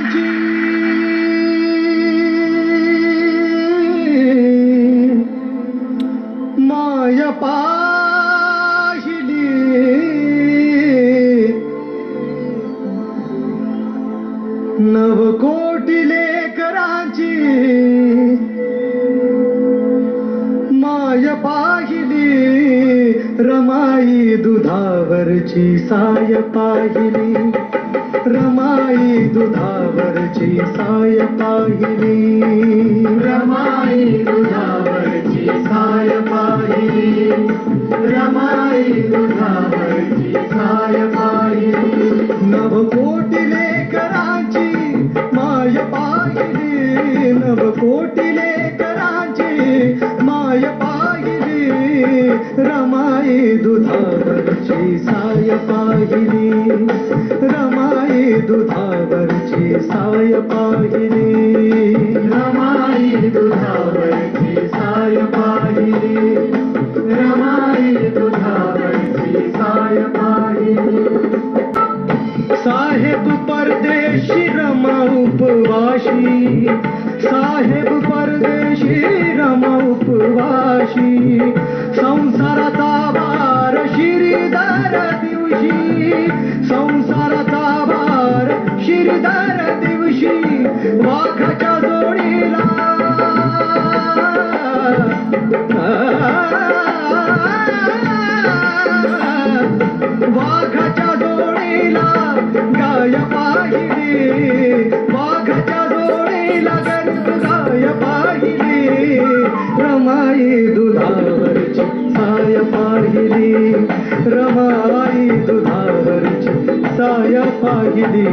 लेकरांची माय पाहिली नवकोटी लेकरांची माय पाहिली रमाई दुधावरची साय पाहिली रमाई दुधावरची साय पाहिली रमाई दुधावरची साय पाहिली रमाई दुधावरची साय पाहिली नवकोटी लेकरांची माय पाहिली नवकोटी लेकरांची माय पाहिली रमाई दुधावरची साय पाहिली रमाई दुधावरची साय पाहिली रमाई दुधावरची साय पाहिली रमाई दुधावरची साय पाहिली साहेब परदेशी रमा उपवाशी साहेब परदेशी रमा उपवाशी संसाराचा भार श्रीधर दिवशी संसाराचा भार श्रीधर दिवशी वाघाच्या जोडीला वाघाच्या जोडीला गाय पाहिली वाघाच्या जोडीला गाय पाहिली रमाई दुधावरची साय पाहिली रमाई दुधावरची साय पाहिली